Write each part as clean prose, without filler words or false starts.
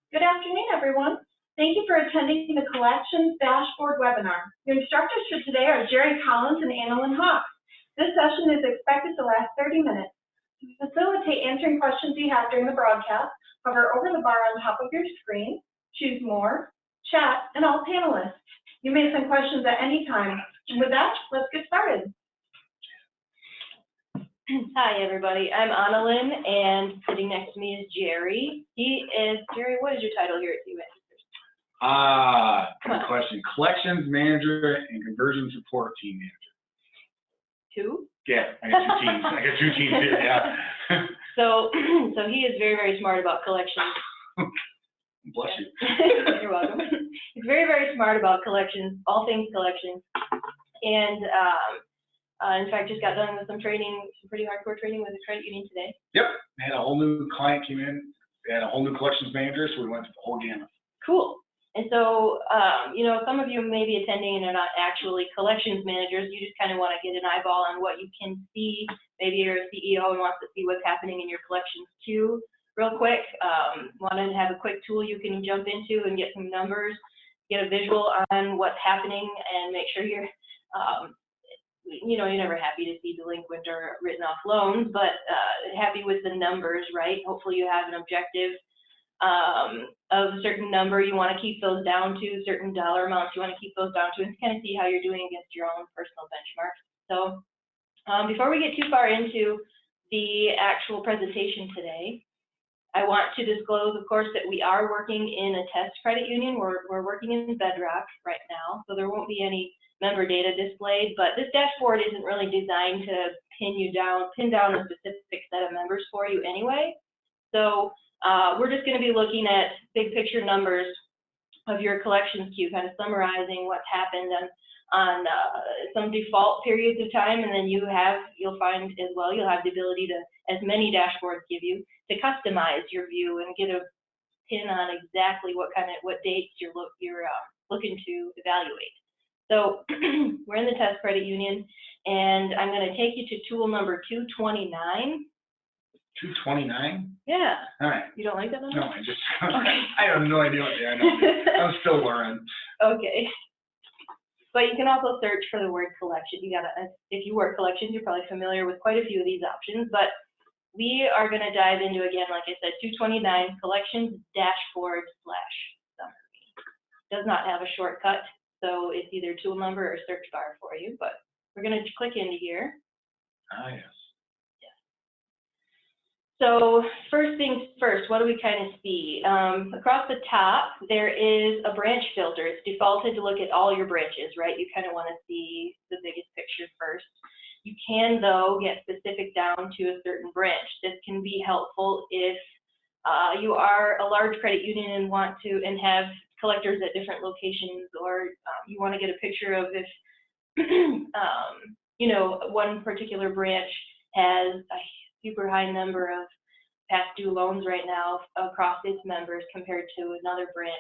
Good afternoon, everyone. Thank you for attending the Collections Dashboard webinar. Your instructors for today are Jerry Collins and Annalyn Hawks. This session is expected to last 30 minutes. To facilitate answering questions you have during the broadcast, hover over the bar on top of your screen, choose More, Chat, and All Panelists. You may send questions at any time. And with that, let's get started. Hi, everybody. I'm Annalyn, and sitting next to me is Jerry. Jerry, what is your title here at CUA? Good question. Collections Manager and Conversion Support Team Manager. Two? Yeah, I got two teams. I got two teams here, yeah. So he is very, very smart about collections. Bless you. You're welcome. He's very, very smart about collections, all things collections. And in fact, just got done with some training, some pretty hardcore training with the credit union today. Yep. We had a whole new client came in. We had a whole new collections manager, so we went through the whole gamut. Cool. And so, some of you may be attending and are not actually collections managers. You just kind of want to get an eyeball on what you can see. Maybe you're a CEO and wants to see what's happening in your collections queue real quick. Want to have a quick tool you can jump into and get some numbers, get a visual on what's happening, and make sure you're you're never happy to see delinquent or written off loans, but happy with the numbers, right? Hopefully you have an objective of a certain number you want to keep those down to, certain dollar amounts you want to keep those down to, and kind of see how you're doing against your own personal benchmarks. So before we get too far into the actual presentation today, I want to disclose, of course, that we are working in a test credit union. We're working in Bedrock right now, so there won't be any member data displayed, but this dashboard isn't really designed to pin down a specific set of members for you anyway. So we're just going to be looking at big picture numbers of your collections queue, kind of summarizing what's happened on some default periods of time, and then you'll find as well you'll have the ability to, as many dashboards give you, to customize your view and get a pin on exactly what dates you're looking to evaluate. So we're in the test credit union, and I'm going to take you to tool number 229. 229? Yeah. All right. You don't like that number? No, I have no idea what they are. I'm still learning. Okay. But you can also search for the word collection. If you work collections, you're probably familiar with quite a few of these options, but we are going to dive into, again, like I said, 229 collections dashboard / summary. Does not have a shortcut. So it's either tool number or search bar for you, but we're going to click into here. Ah, yes. So first things first, what do we kind of see? Across the top, there is a branch filter. It's defaulted to look at all your branches, right? You kind of want to see the biggest picture first. You can, though, get specific down to a certain branch. This can be helpful if you are a large credit union and have collectors at different locations, or you want to get a picture of if one particular branch has a super high number of past due loans right now across its members compared to another branch,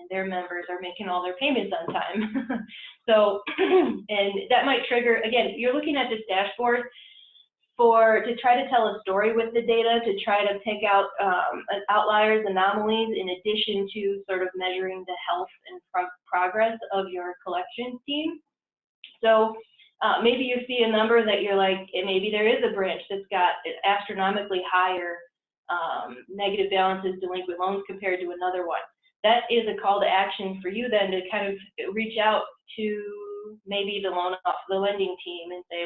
and their members are making all their payments on time. So, and that might trigger, again, you're looking at this dashboard to try to tell a story with the data, to try to pick out outliers, anomalies, in addition to sort of measuring the health and progress of your collections team. So maybe you see a number that you're like, maybe there is a branch that's got astronomically higher negative balances, delinquent loans compared to another one. That is a call to action for you then to kind of reach out to maybe the lending team and say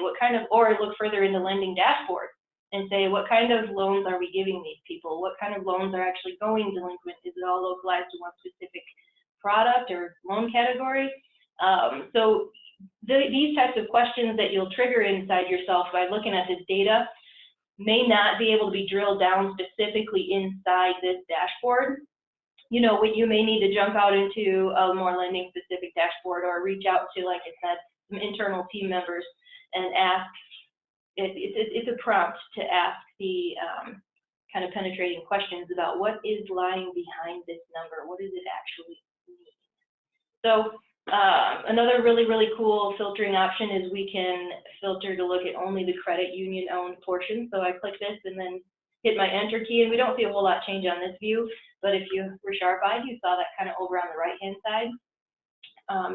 or look further in the lending dashboard and say, what kind of loans are we giving these people? What kind of loans are actually going delinquent? Is it all localized to one specific product or loan category? So these types of questions that you'll trigger inside yourself by looking at this data may not be able to be drilled down specifically inside this dashboard. You may need to jump out into a more lending specific dashboard, or reach out to, like I said, some internal team members and ask. It's a prompt to ask the kind of penetrating questions about what is lying behind this number. What does it actually mean? So another really, really cool filtering option is we can filter to look at only the credit union owned portion. So I click this, and then hit my enter key, and we don't see a whole lot change on this view, but if you were sharp-eyed, you saw that kind of over on the right-hand side.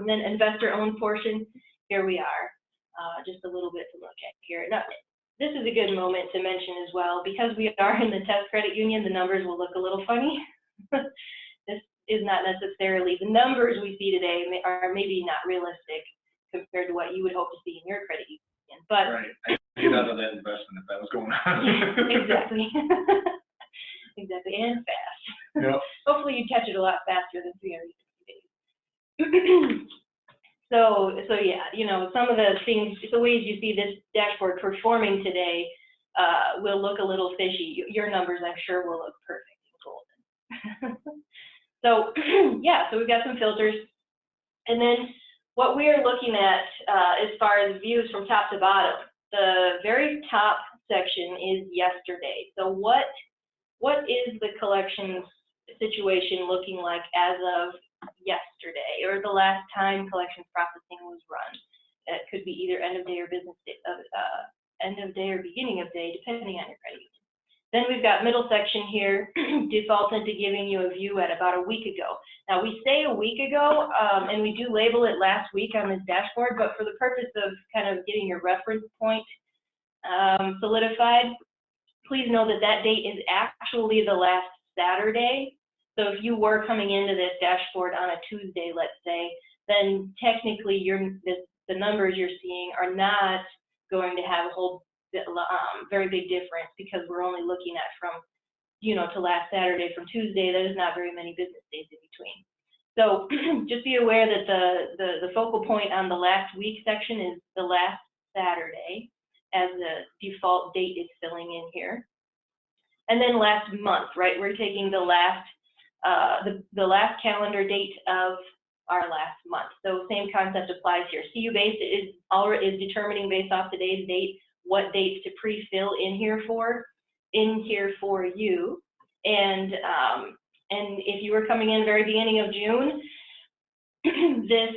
Then investor-owned portion, here we are, just a little bit to look at here. Now, this is a good moment to mention as well, because we are in the test credit union, the numbers will look a little funny. This is not necessarily, the numbers we see today are maybe not realistic compared to what you would hope to see in your credit union, but. Right, I get out of that investment if that was going on. Exactly. Exactly, and fast. Yep. Hopefully you catch it a lot faster than 360 days. So yeah, you know, some of the things, the ways you see this dashboard performing today will look a little fishy. Your numbers, I'm sure, will look perfect and golden. So yeah, so we've got some filters. And then what we're looking at as far as views from top to bottom, the very top section is yesterday. So what is the collections situation looking like as of yesterday, or the last time collections processing was run? It could be either end of day or business day, end of day or beginning of day, depending on your credit union. Then we've got middle section here, default into giving you a view at about a week ago. Now we say a week ago, and we do label it last week on this dashboard, but for the purpose of kind of getting your reference point solidified, please know that that date is actually the last Saturday. So if you were coming into this dashboard on a Tuesday, let's say, then technically the numbers you're seeing are not going to have a whole very big difference, because we're only looking at from, you know, to last Saturday from Tuesday. That is not very many business days in between. So just be aware that the focal point on the last week section is the last Saturday, as the default date is filling in here. And then last month, right? We're taking the last calendar date of our last month. So same concept applies here. CU base is determining based off today's date what dates to pre-fill in here for you. And if you were coming in very beginning of June, this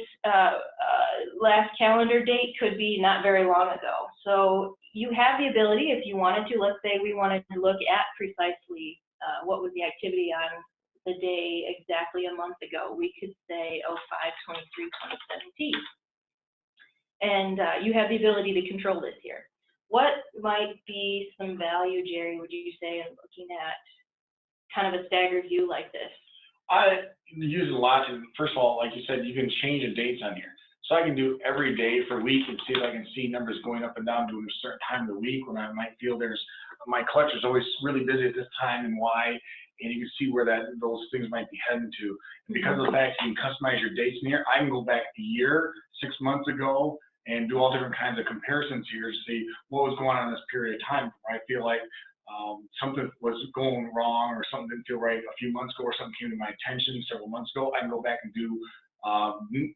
last calendar date could be not very long ago. So you have the ability, if you wanted to, let's say we wanted to look at precisely what was the activity on the day exactly a month ago. We could say 05/23/2017. And you have the ability to control this here. What might be some value, Jerry, would you say, in looking at kind of a staggered view like this? I use it a lot. And first of all, like you said, you can change the dates on here. So I can do every day for a week and see if I can see numbers going up and down during a certain time of the week when I might feel my collector's always really busy at this time and why. And you can see where those things might be heading to. And because of the fact you can customize your dates in here, I can go back a year, 6 months ago, and do all different kinds of comparisons here to see what was going on in this period of time. Where I feel like something was going wrong or something didn't feel right a few months ago, or something came to my attention several months ago, I can go back and do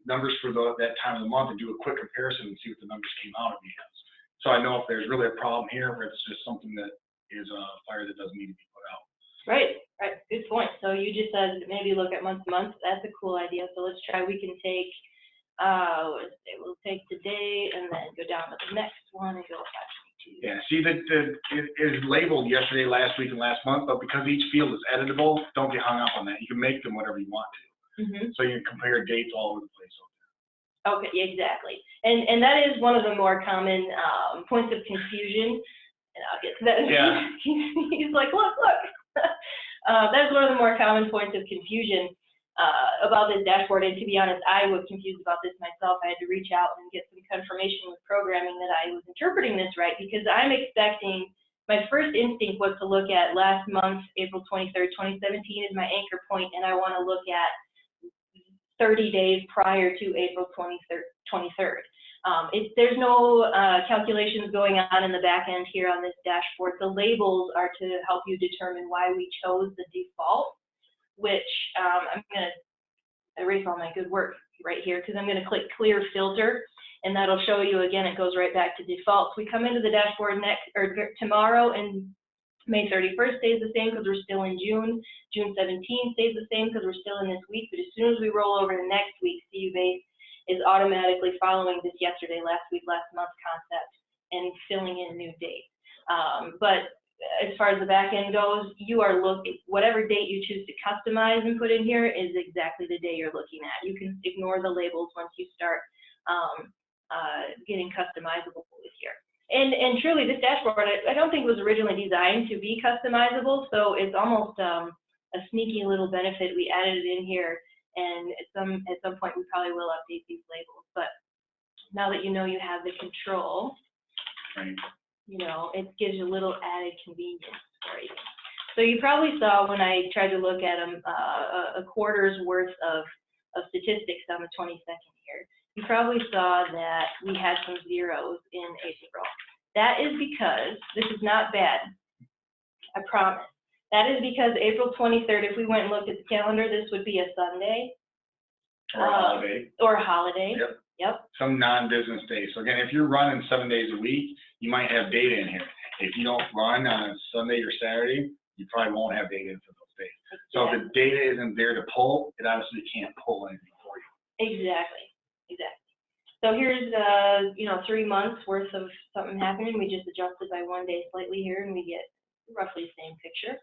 numbers for that time of the month and do a quick comparison and see what the numbers came out of me as. So I know if there's really a problem here, or it's just something that is a fire that doesn't need to be put out. Right, good point. So you just said maybe look at month to month. That's a cool idea. So let's try, we can take, we'll take today and then go down to the next one and go back to. Yeah, see that it is labeled yesterday, last week, and last month, but because each field is editable, don't get hung up on that. You can make them whatever you want to. So you can compare dates all over the place. Okay, exactly. And that is one of the more common points of confusion. And I'll get to that. Yeah. He's like, look. That's one of the more common points of confusion about this dashboard. And to be honest, I was confused about this myself. I had to reach out and get some confirmation with programming that I was interpreting this right, because I'm expecting, my first instinct was to look at last month, April 23rd, 2017 is my anchor point, and I want to look at 30 days prior to April 23rd. There's no calculations going on in the back end here on this dashboard. The labels are to help you determine why we chose the default, which I'm going to erase all my good work right here, because I'm going to click clear filter, and that'll show you again, it goes right back to defaults. We come into the dashboard tomorrow, and May 31st stays the same because we're still in June. June 17th stays the same because we're still in this week. But as soon as we roll over to next week, CU base is automatically following this yesterday, last week, last month concept and filling in new dates. But as far as the back end goes, you are looking, whatever date you choose to customize and put in here is exactly the day you're looking at. You can ignore the labels once you start getting customizable with here. And truly, this dashboard, I don't think was originally designed to be customizable, so it's almost a sneaky little benefit. We added it in here, and at some point we probably will update these labels. But now that you know you have the control, Right. you know, it gives you a little added convenience for you. So you probably saw when I tried to look at a quarter's worth of statistics on the 22nd here, you probably saw that we had some zeros in April. That is because, this is not bad, I promise. That is because April 23rd, if we went and looked at the calendar, this would be a Sunday. Or a holiday. Or a holiday. Yep. Yep. Some non-business days. So again, if you're running 7 days a week, you might have data in here. If you don't run on a Sunday or Saturday, you probably won't have data in for those days. So if the data isn't there to pull, it obviously can't pull anything for you. Exactly. Exactly. So here's, 3 months worth of something happening. We just adjusted by 1 day slightly here, and we get roughly the same picture.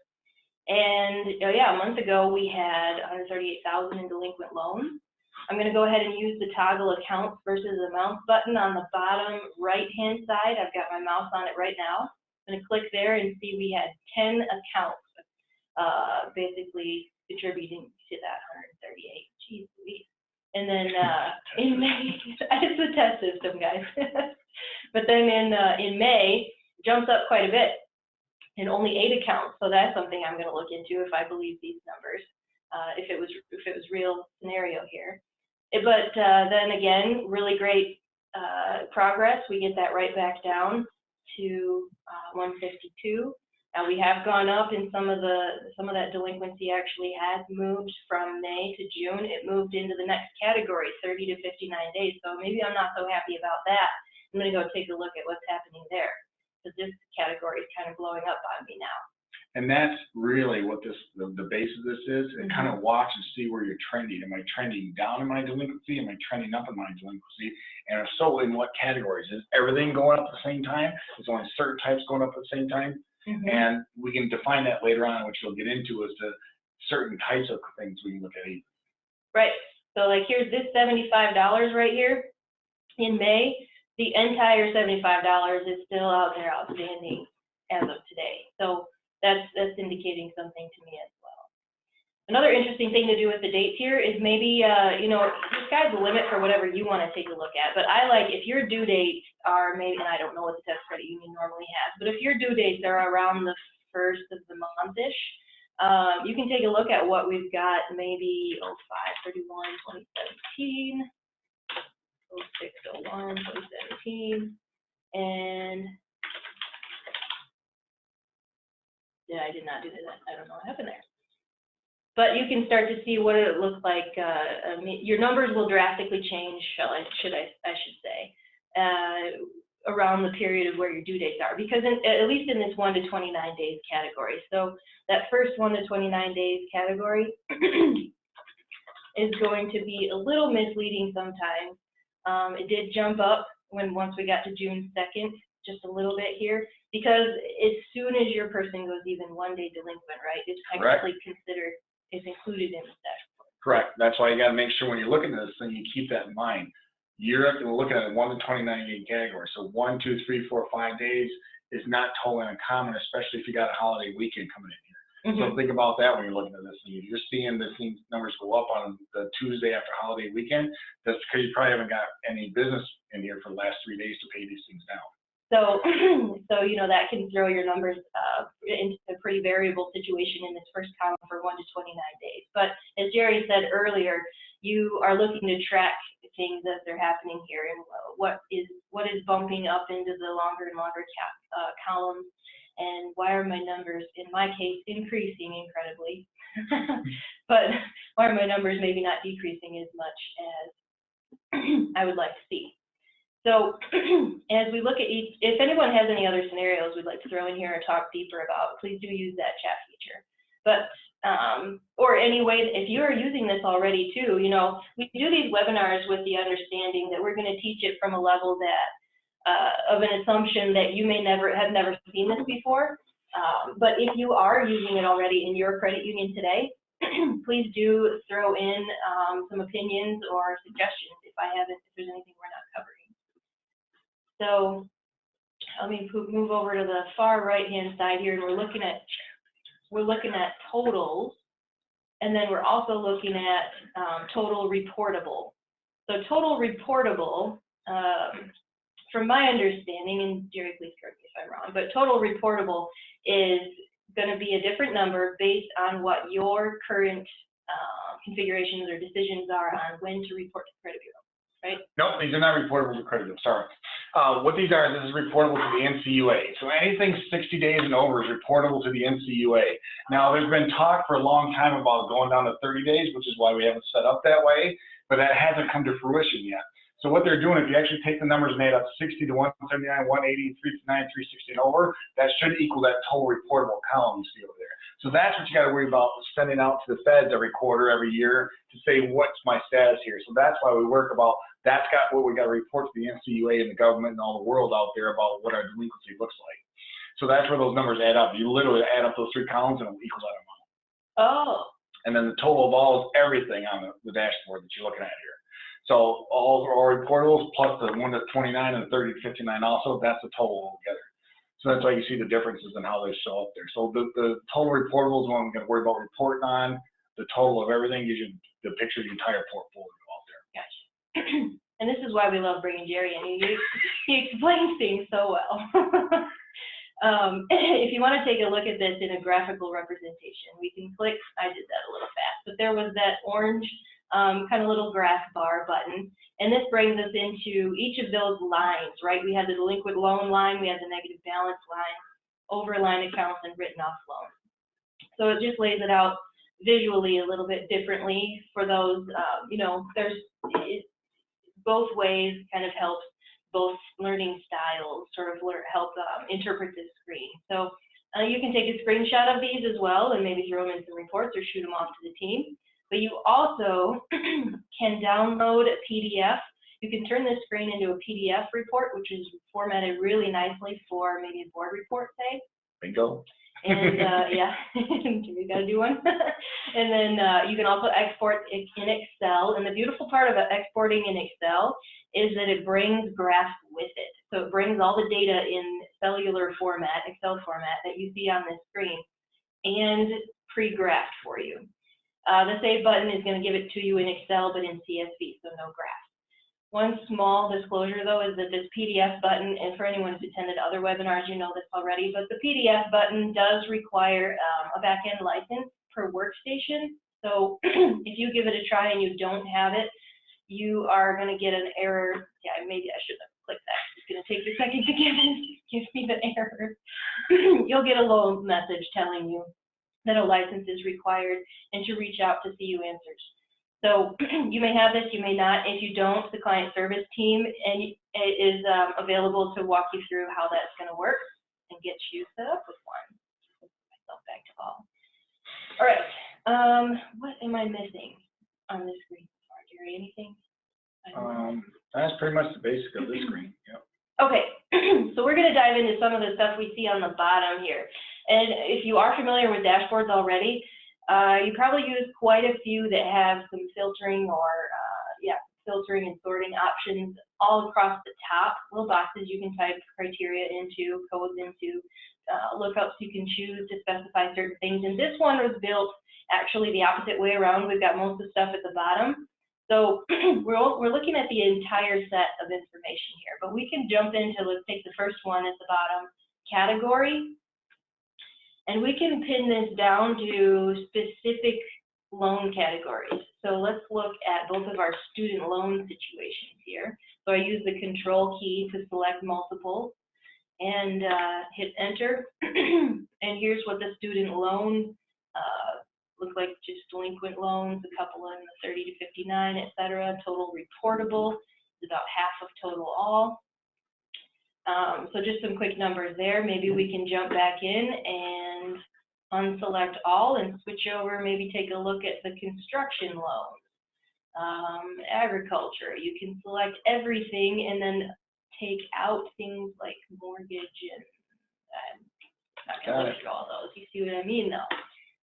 And a month ago we had 138,000 in delinquent loans. I'm going to go ahead and use the toggle accounts versus amounts button on the bottom right-hand side. I've got my mouse on it right now. I'm going to click there and see we had 10 accounts basically contributing to that 138. Jeez Louise. And then in May, it's a test system, guys. But then in May, jumps up quite a bit, and only 8 accounts. So that's something I'm going to look into if I believe these numbers, if it was real scenario here. But then again, really great progress. We get that right back down to 152. Now we have gone up, and some of that delinquency actually has moved from May to June. It moved into the next category, 30 to 59 days. So maybe I'm not so happy about that. I'm going to go take a look at what's happening there, because this category is kind of blowing up on me now. And that's really what the base of this is. It kind of watch and see where you're trending. Am I trending down in my delinquency? Am I trending up in my delinquency? And if so, in what categories? Is everything going up at the same time? Is only certain types going up at the same time? And we can define that later on, which we'll get into, as to certain types of things we can look at. Right. So like here's this $75 right here in May. The entire $75 is still out there outstanding as of today. So that's indicating something to me as well. Another interesting thing to do with the dates here is maybe, the sky's the limit for whatever you want to take a look at. But I like, if your due dates are maybe, and I don't know what the Texas Credit Union normally has, but if your due dates are around the first of the month-ish, you can take a look at what we've got, maybe 05/31/2017, 06/01/2017, and yeah, I did not do that. I don't know what happened there. But you can start to see what it looks like. Your numbers will drastically change, I should say, around the period of where your due dates are, because at least in this 1 to 29 days category. So that first 1 to 29 days category is going to be a little misleading sometimes. It did jump up once we got to June 2nd, just a little bit here, because as soon as your person goes even 1 day delinquent, right, it's technically considered, it's included in the dashboard. Correct. That's why you got to make sure when you're looking at this thing, you keep that in mind. You're looking at a 1 to 29 day category. So 1, 2, 3, 4, 5 days is not totally uncommon, especially if you got a holiday weekend coming in here. So think about that when you're looking at this thing. If you're seeing the numbers go up on the Tuesday after holiday weekend, that's because you probably haven't got any business in here for the last 3 days to pay these things down. So that can throw your numbers into a pretty variable situation in this first column for 1 to 29 days. But as Jerry said earlier, you are looking to track things as they're happening here, and what is bumping up into the longer and longer columns, and why are my numbers, in my case, increasing incredibly, but why are my numbers maybe not decreasing as much as I would like to see. So as we look at each, if anyone has any other scenarios we'd like to throw in here or talk deeper about, please do use that chat feature. But, or anyway, if you are using this already too, we do these webinars with the understanding that we're going to teach it from a level that, of an assumption that you may have never seen this before. But if you are using it already in your credit union today, please do throw in some opinions or suggestions if there's anything we're not covering. So let me move over to the far right-hand side here, and we're looking at totals, and then we're also looking at total reportable. So total reportable, from my understanding, and Jerry, please correct me if I'm wrong, but total reportable is going to be a different number based on what your current configurations or decisions are on when to report to credit bureau, right? Nope, these are not reportable to credit bureau, sorry. What these are, this is reportable to the NCUA. So anything 60 days and over is reportable to the NCUA. Now, there's been talk for a long time about going down to 30 days, which is why we have it set up that way, but that hasn't come to fruition yet. So what they're doing, if you actually take the numbers and add up 60 to 179, 180, 359, 360 and over, that should equal that total reportable column you see over there. So that's what you got to worry about sending out to the feds every quarter, every year to say, what's my status here? So that's why we work about, that's got what we got to report to the NCUA and the government and all the world out there about what our delinquency looks like. So that's where those numbers add up. You literally add up those three columns and it'll equal that amount. Oh. And then the total of all is everything on the dashboard that you're looking at here. So all our reportables plus the 1 to 29 and the 30 to 59 also, that's the total altogether. So that's why you see the differences in how they show up there. So the total reportables, one I'm going to worry about reporting on, the total of everything gives you the picture of the entire portfolio out there. Gotcha. And this is why we love bringing Jerry in. He explains things so well. If you want to take a look at this in a graphical representation, we can click, I did that a little fast, but there was that orange kind of little graph bar button, and this brings us into each of those lines, right? We have the delinquent loan line, we have the negative balance line, overline accounts, and written off loans. So it just lays it out visually a little bit differently for those, you know, both ways kind of helps both learning styles sort of help interpret this screen. So you can take a screenshot of these as well and maybe throw them in some reports or shoot them off to the team. But you also can download a PDF. You can turn this screen into a PDF report, which is formatted really nicely for maybe a board report, say. Bingo. And yeah, we got to do one. And then you can also export it in Excel. And the beautiful part of exporting in Excel is that it brings graphs with it. So it brings all the data in cellular format, Excel format that you see on this screen, and pre-graphed for you. The Save button is going to give it to you in Excel, but in CSV, so no graph. One small disclosure, though, is that this PDF button, and for anyone who's attended other webinars, you know this already, but the PDF button does require a back-end license per workstation. So if you give it a try and you don't have it, you are going to get an error. Yeah, maybe I shouldn't have clicked that. It's going to take a second to give me the error. You'll get a little message telling you that a license is required and to reach out to CU Answers. So you may have this, you may not. If you don't, the client service team is available to walk you through how that's going to work and get you set up with one. Put myself back to all. All right, what am I missing on this screen? Jerry, anything? That's pretty much the basic of this screen. Yep. Okay, so we're going to dive into some of the stuff we see on the bottom here. And if you are familiar with dashboards already, you probably use quite a few that have some filtering or, filtering and sorting options all across the top. Little boxes you can type criteria into, codes into, lookups you can choose to specify certain things. And this one was built actually the opposite way around. We've got most of the stuff at the bottom. So we're looking at the entire set of information here, but we can jump into, let's take the first one at the bottom, category. And we can pin this down to specific loan categories. So let's look at both of our student loan situations here. So I use the control key to select multiple and hit enter. And here's what the student loan looks like, just delinquent loans, a couple in the 30 to 59, et cetera. Total reportable is about half of total all. So just some quick numbers there. Maybe we can jump back in and unselect all and switch over, maybe take a look at the construction loans, agriculture. You can select everything and then take out things like mortgage and not gonna look at all those. You see what I mean, though?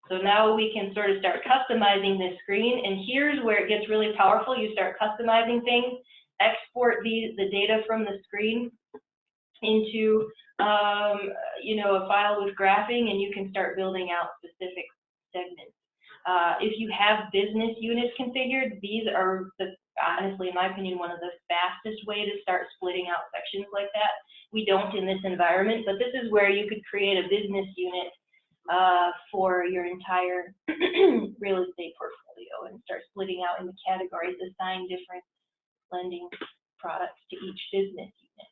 So now we can sort of start customizing this screen, and here's where it gets really powerful. You start customizing things, export the data from the screen into a file with graphing, and you can start building out specific segments. If you have business units configured, these are honestly, in my opinion, one of the fastest way to start splitting out sections like that. We don't in this environment, but this is where you could create a business unit for your entire real estate portfolio and start splitting out into categories, assign different lending products to each business unit.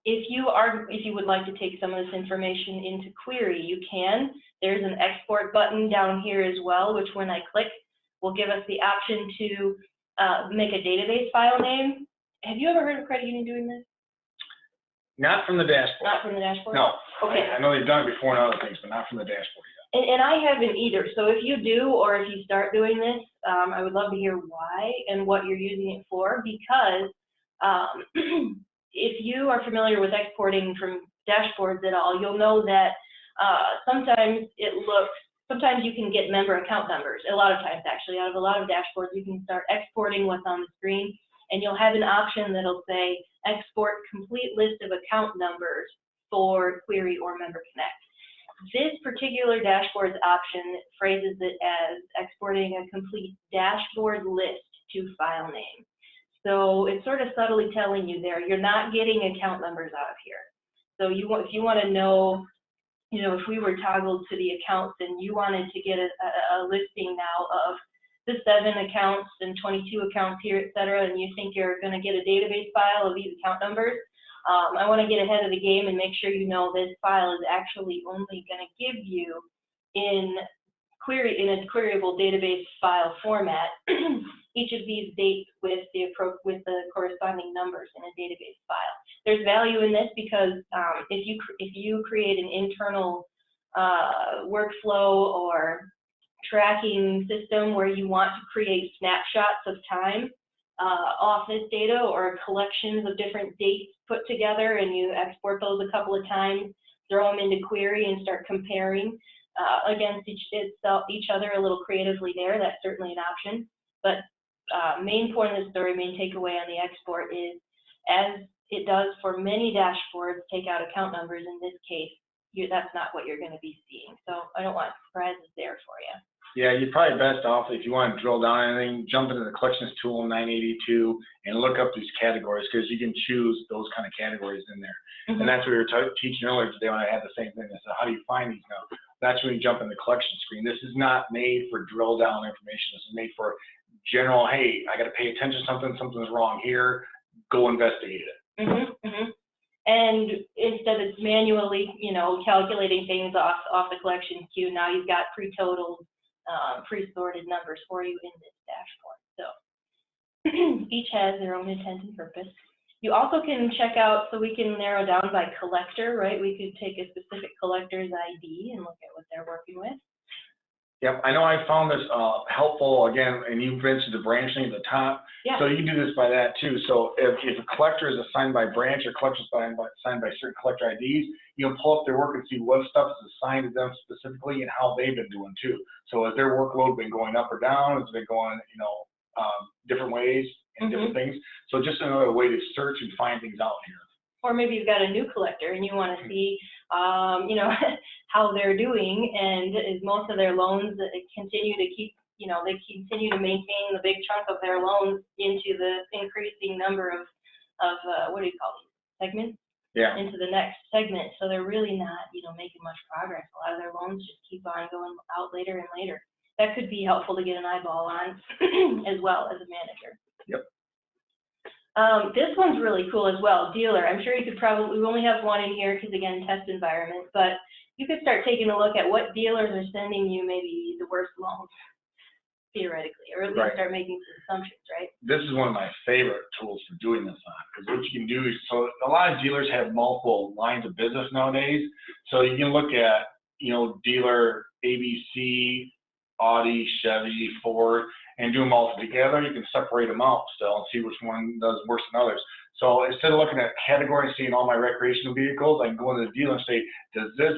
If you would like to take some of this information into Query, you can. There's an export button down here as well, which when I click will give us the option to make a database file name. Have you ever heard of credit union doing this? Not from the dashboard. Not from the dashboard? No. Okay. I know they've done it before and other things, but not from the dashboard yet. And I haven't either. So if you do, or if you start doing this, I would love to hear why and what you're using it for, because if you are familiar with exporting from dashboards at all, you'll know that sometimes you can get member account numbers. A lot of times, actually, out of a lot of dashboards, you can start exporting what's on the screen, and you'll have an option that'll say export complete list of account numbers for Query or Member Connect. This particular dashboard's option phrases it as exporting a complete dashboard list to file name. So it's sort of subtly telling you there, you're not getting account numbers out of here. So if you want to know, if we were toggled to the accounts and you wanted to get a listing now of the 7 accounts and 22 accounts here, et cetera, and you think you're going to get a database file of these account numbers, I want to get ahead of the game and make sure you know this file is actually only going to give you in a queryable database file format each of these dates with the corresponding numbers in a database file. There's value in this because if you create an internal workflow or tracking system where you want to create snapshots of time off this data, or collections of different dates put together, and you export those a couple of times, throw them into Query and start comparing against each other a little creatively there, that's certainly an option. But main point of the story, main takeaway on the export is, as it does for many dashboards, take out account numbers. In this case, that's not what you're going to be seeing. So I don't want surprises there for you. Yeah, you're probably best off, if you want to drill down on anything, jump into the collections tool in 982 and look up these categories, because you can choose those kind of categories in there. Mm-hmm. And that's what we were teaching earlier today when I had the same thing. I said, how do you find these now? That's when you jump in the collection screen. This is not made for drill down information. This is made for general, hey, I got to pay attention to something's wrong here, go investigate it. Mm-hmm, mm-hmm. And instead of manually, calculating things off the collection queue, now you've got pre-totaled, pre-sorted numbers for you in this dashboard. So each has their own intent and purpose. You also can check out, so we can narrow down by collector, right? We could take a specific collector's ID and look at what they're working with. Yep, I know I found this helpful, again, and you mentioned the branch name at the top. Yeah. So you can do this by that too. So if a collector is assigned by branch, or collector is assigned by certain collector IDs, you can pull up their work and see what stuff is assigned to them specifically and how they've been doing too. So has their workload been going up or down? Has it been going, different ways and different things? So just another way to search and find things out here. Or maybe you've got a new collector and you want to see, how they're doing, and is most of their loans that continue to keep, they continue to maintain the big chunk of their loans into the increasing number of what do you call these, segments? Yeah. Into the next segment. So they're really not, making much progress. A lot of their loans just keep on going out later and later. That could be helpful to get an eyeball on as well as a manager. Yep. This one's really cool as well, dealer. I'm sure you could probably, we only have one in here because, again, test environment, but you could start taking a look at what dealers are sending you maybe the worst loans, theoretically, or at least start making some assumptions, right? This is one of my favorite tools for doing this on, because what you can do is, so a lot of dealers have multiple lines of business nowadays. So you can look at, dealer ABC, Audi, Chevy, Ford, and do them all together. You can separate them out still and see which one does worse than others. So instead of looking at category and seeing all my recreational vehicles, I can go into the dealer and say, does this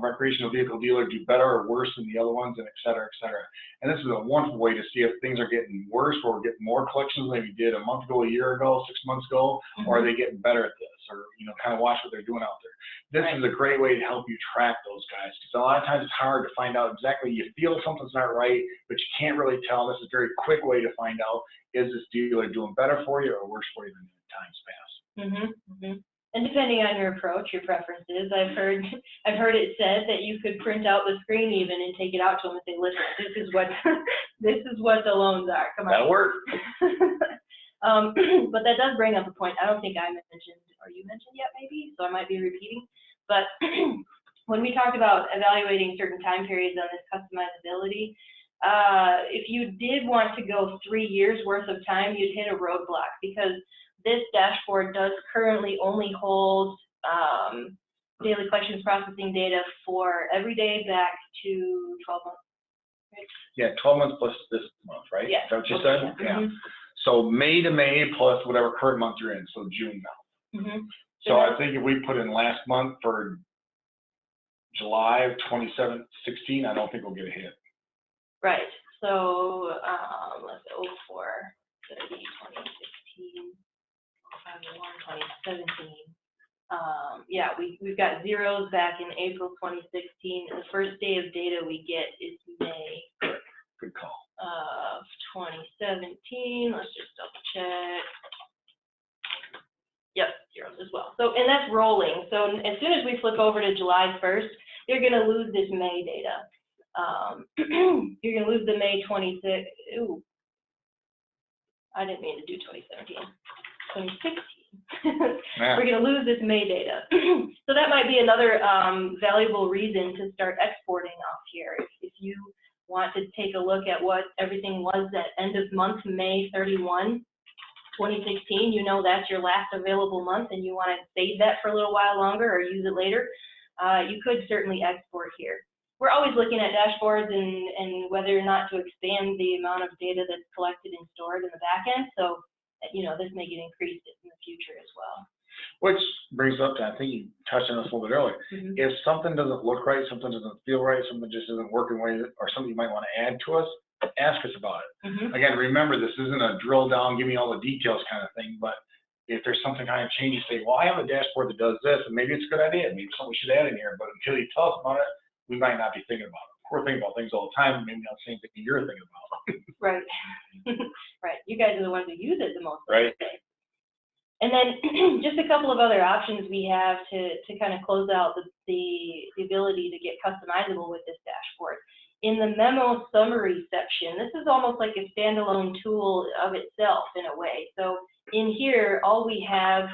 recreational vehicle dealer do better or worse than the other ones, and et cetera, et cetera. And this is a wonderful way to see if things are getting worse or getting more collections than we did a month ago, a year ago, 6 months ago, or are they getting better at this, or, you know, kind of watch what they're doing out there. This is a great way to help you track those guys, because a lot of times it's hard to find out exactly. You feel something's not right, but you can't really tell. This is a very quick way to find out, is this dealer doing better for you or worse for you than in times past. And depending on your approach, your preferences, I've heard it said that you could print out the screen even and take it out to them and say, listen, this is what the loans are. Come on. That'll work. But that does bring up a point. I don't think I mentioned, or you mentioned yet maybe, so I might be repeating. But when we talked about evaluating certain time periods on this customizability, if you did want to go 3 years worth of time, you'd hit a roadblock, because this dashboard does currently only hold daily collections processing data for every day back to 12 months. Right? Yeah, 12 months plus this month, right? Yeah. Is that what you said? Yeah. So May to May plus whatever current month you're in, so June now. So I think if we put in last month for July of 2016, I don't think we'll get a hit. Right. So let's go for 30, 2016. 2017. Yeah, we've got zeros back in April 2016. The first day of data we get is May. Good call. Of 2017. Let's just double check. Yep, zeros as well. So, and that's rolling. So as soon as we flip over to July 1st, you're going to lose this May data. You're going to lose the May 26. Ooh, I didn't mean to do 2017. 2016. We're going to lose this May data. So that might be another valuable reason to start exporting off here. If you want to take a look at what everything was at end of month, May 31, 2016, you know that's your last available month and you want to save that for a little while longer or use it later, you could certainly export here. We're always looking at dashboards and whether or not to expand the amount of data that's collected and stored in the back end. So, you know, this may get increased in the future as well. Which brings up to, I think you touched on this a little bit earlier. If something doesn't look right, something doesn't feel right, something just isn't working way, or something you might want to add to us, ask us about it. Again, remember, this isn't a drill down, give me all the details kind of thing, but if there's something kind of change, you say, well, I have a dashboard that does this, and maybe it's a good idea, maybe something we should add in here, but until you tell us about it, we might not be thinking about it. We're thinking about things all the time, maybe not the same thing you're thinking about. Right. Right. You guys are the ones who use it the most. Right. And then just a couple of other options we have to kind of close out the ability to get customizable with this dashboard. In the memo summary section, this is almost like a standalone tool of itself in a way. So in here, all we have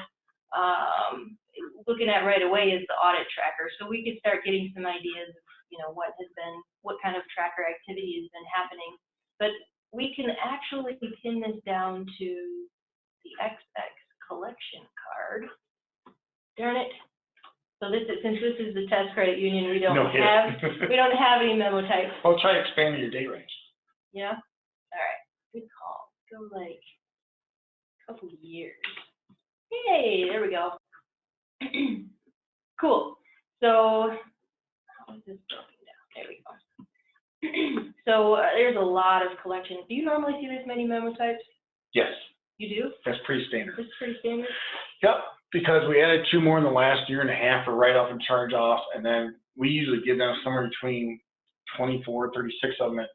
looking at right away is the audit tracker. So we could start getting some ideas of, you know, what kind of tracker activity has been happening. But we can actually pin this down to the XX collection card. Darn it. So since this is the test credit union, we don't have any memo types. Well, try expanding your date range. Yeah. All right. Good call. Go like a couple of years. Hey, there we go. Cool. So how is this broken down? There we go. So there's a lot of collections. Do you normally see this many memo types? Yes. You do? That's pretty standard. This is pretty standard? Yep, because we added 2 more in the last year and a half for write-off and charge-offs, and then we usually give them somewhere between 24, 36 of them at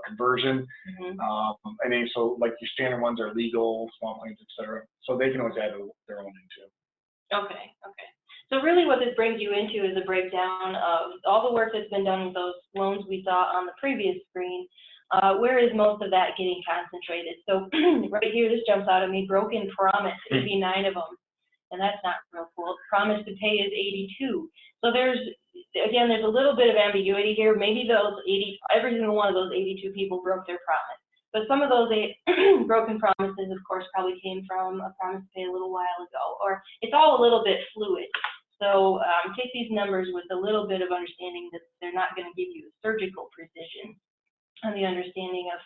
conversion. And then so like your standard ones are legal, small claims, et cetera. So they can always add their own into. Okay, okay. So really what this brings you into is a breakdown of all the work that's been done with those loans we saw on the previous screen. Where is most of that getting concentrated? So right here, this jumps out at me, broken promise, 89 of them. And that's not real cool. Promise to pay is 82. So there's a little bit of ambiguity here. Maybe every single one of those 82 people broke their promise. But some of those broken promises, of course, probably came from a promise to pay a little while ago, or it's all a little bit fluid. So take these numbers with a little bit of understanding that they're not going to give you surgical precision on the understanding of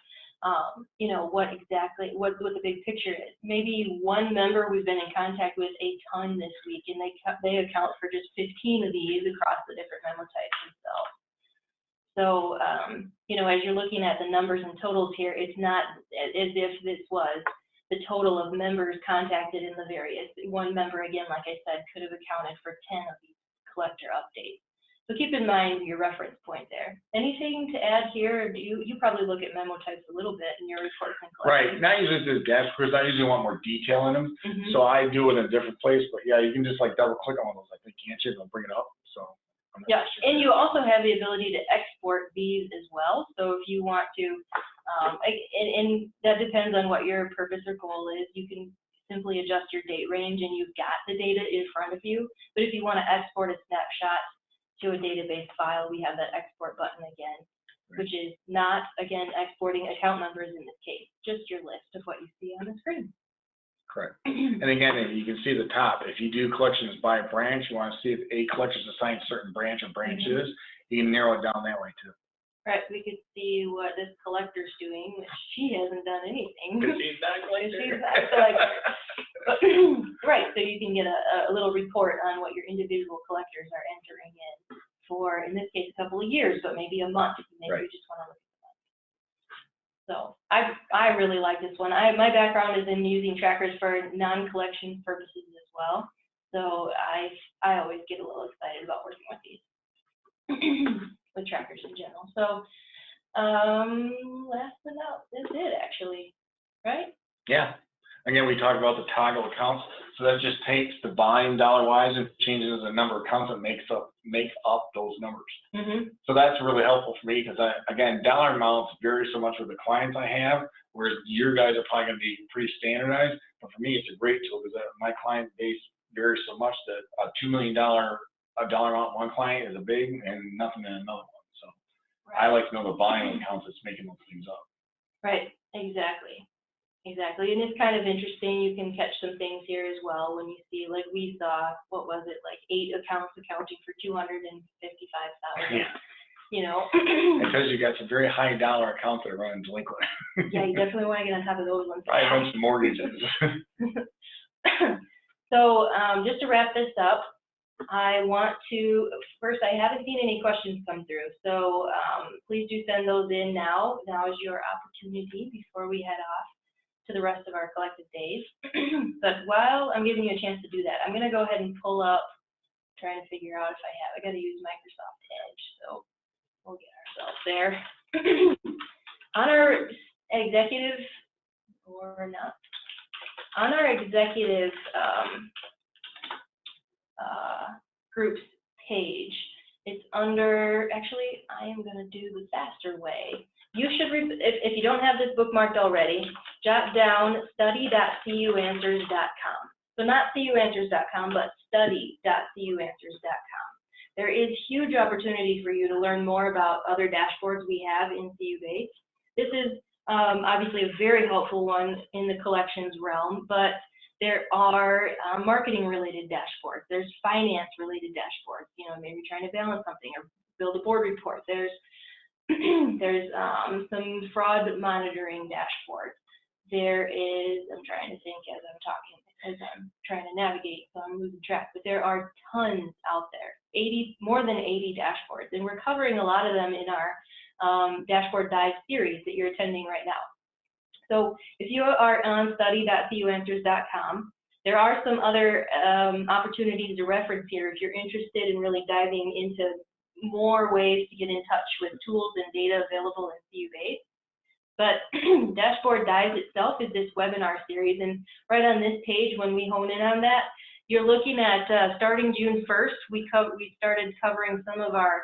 you know, what the big picture is. Maybe one member we've been in contact with a ton this week, and they account for just 15 of these across the different memo types themselves. So, you know, as you're looking at the numbers and totals here, it's not as if this was the total of members contacted in the various. One member, again, like I said, could have accounted for 10 of these collector updates. So keep in mind your reference point there. Anything to add here? Or do you probably look at memo types a little bit in your reports and collections? Right, not usually the dashboards, I usually want more detail in them, Mhm. so I do it in a different place, but yeah, you can just like double click on those, I think, can't you, and it'll bring it up, so. I'm not Yeah, sure. and you also have the ability to export these as well. So if you want to, and that depends on what your purpose or goal is. You can simply adjust your date range and you've got the data in front of you. But if you want to export a snapshot to a database file, we have that export button again, which is not, again, exporting account numbers in this case, just your list of what you see on the screen. Correct. And again, you can see the top, if you do collections by branch, you want to see if a collection is assigned a certain branch or branches, you can narrow it down that way too. Right, we could see what this collector's doing, which she hasn't done anything. She's not a collector. She's not a collector. Right, so you can get a little report on what your individual collectors are entering in for, in this case, a couple of years, but maybe a month. Maybe you just want to look at the month. So I really like this one. My background is in using trackers for non-collection purposes as well. So I always get a little excited about working with these, with trackers in general. So last but not, that's it actually, right? Yeah. Again, we talked about the toggle accounts, so that just takes the volume dollar-wise and changes the number of accounts that make up those numbers. Mm-hmm. So that's really helpful for me because, again, dollar amounts vary so much with the clients I have, whereas your guys are probably going to be pretty standardized. But for me, it's a great tool because my client base varies so much that a $2 million dollar amount one client is a big and nothing in another one. So I like to know the volume accounts that's making those things up. Right, exactly. Exactly, and it's kind of interesting. You can catch some things here as well when you see, like we saw, what was it, like 8 accounts accounting for $255,000. Yeah. You know. Because you got some very high dollar accounts that are running delinquent. Yeah, you definitely want to get on top of those ones. I run some mortgages. So just to wrap this up, I want to, first, I haven't seen any questions come through, so please do send those in now. Now is your opportunity before we head off to the rest of our collective days. But while I'm giving you a chance to do that, I'm going to go ahead and pull up, trying to figure out if I got to use Microsoft Edge, so we'll get ourselves there. On our executive, or not, on our executive groups page, it's under, actually, I am going to do the faster way. You should, if you don't have this bookmarked already, jot down study.cuanswers.com. So not cuanswers.com, but study.cuanswers.com. There is huge opportunity for you to learn more about other dashboards we have in CuBase. This is obviously a very helpful one in the collections realm, but there are marketing-related dashboards. There's finance-related dashboards. You know, maybe trying to balance something or build a board report. There's some fraud monitoring dashboards. There is, I'm trying to think as I'm talking, as I'm trying to navigate, so I'm losing track, but there are tons out there, more than 80 dashboards, and we're covering a lot of them in our Dashboard Dive series that you're attending right now. So if you are on study.cuanswers.com, there are some other opportunities to reference here if you're interested in really diving into more ways to get in touch with tools and data available in CuBase. But Dashboard Dives itself is this webinar series, and right on this page, when we hone in on that, you're looking at starting June 1st, we started covering some of our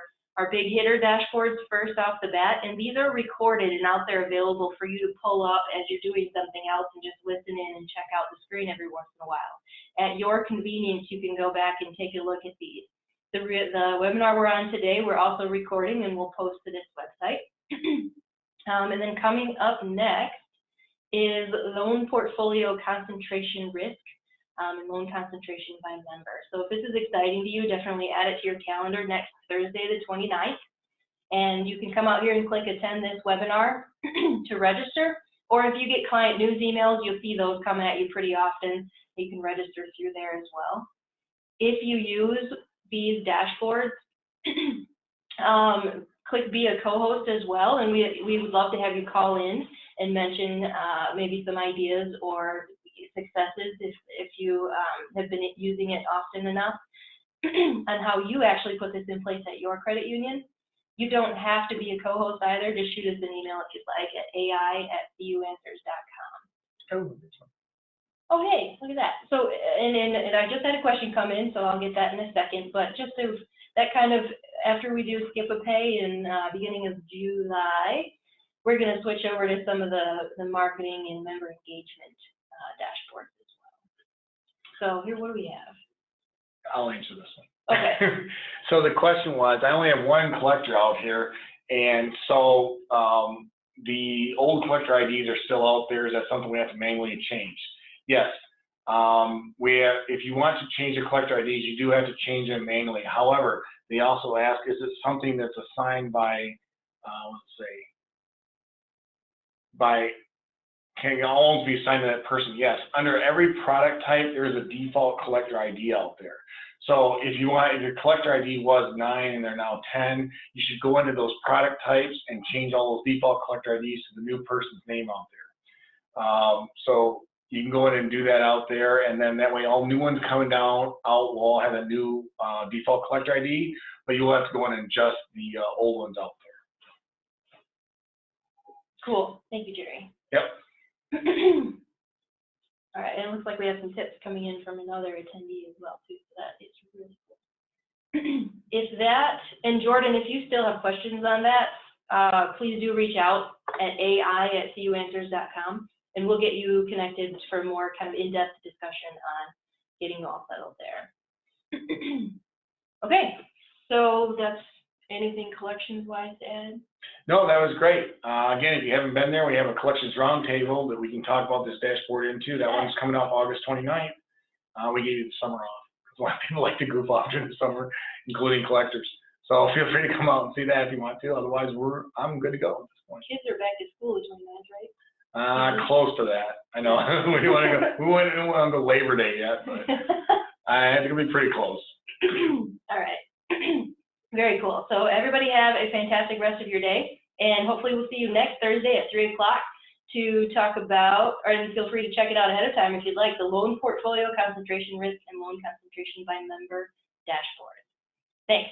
big hitter dashboards first off the bat, and these are recorded and out there available for you to pull up as you're doing something else and just listen in and check out the screen every once in a while. At your convenience, you can go back and take a look at these. The webinar we're on today, we're also recording and we'll post to this website. And then coming up next is loan portfolio concentration risk and loan concentration by member. So if this is exciting to you, definitely add it to your calendar next Thursday, the 29th. And you can come out here and click attend this webinar to register. Or if you get client news emails, you'll see those coming at you pretty often. You can register through there as well. If you use these dashboards, click be a co-host as well, and we would love to have you call in and mention maybe some ideas or successes if you have been using it often enough on how you actually put this in place at your credit union. You don't have to be a co-host either. Just shoot us an email if you'd like at ai@cuanswers.com. Oh, hey, look at that. So, and I just had a question come in, so I'll get that in a second. But just to, that kind of, after we do skip a pay in beginning of July, we're going to switch over to some of the marketing and member engagement dashboards as well. So here, what do we have? I'll answer this one. Okay. So the question was, I only have one collector out here, and so the old collector IDs are still out there. Is that something we have to manually change? Yes. If you want to change the collector IDs, you do have to change them manually. However, they also ask, is it something that's assigned by, let's say, can it always be assigned to that person? Yes. Under every product type, there is a default collector ID out there. So if your collector ID was 9 and they're now 10, you should go into those product types and change all those default collector IDs to the new person's name out there. So you can go in and do that out there, and then that way all new ones coming out will all have a new default collector ID, but you'll have to go in and adjust the old ones out there. Cool. Thank you, Jerry. Yep. All right, and it looks like we have some tips coming in from another attendee as well, too, so that is really cool. If that, and Jordan, if you still have questions on that, please do reach out at ai@cuanswers.com, and we'll get you connected for more kind of in-depth discussion on getting you all settled there. Okay, so that's anything collections-wise to add? No, that was great. Again, if you haven't been there, we have a collections roundtable that we can talk about this dashboard into. That one's coming up August 29th. We gave you the summer off. A lot of people like to goof off during the summer, including collectors. So feel free to come out and see that if you want to. Otherwise, I'm good to go at this point. Kids are back to school the 29th, right? Close to that. I know. We don't want to go Labor Day yet, but it's going to be pretty close. All right. Very cool. So everybody have a fantastic rest of your day, and hopefully we'll see you next Thursday at 3 o'clock to talk about, and feel free to check it out ahead of time if you'd like, the loan portfolio concentration risk and loan concentration by member dashboard. Thanks.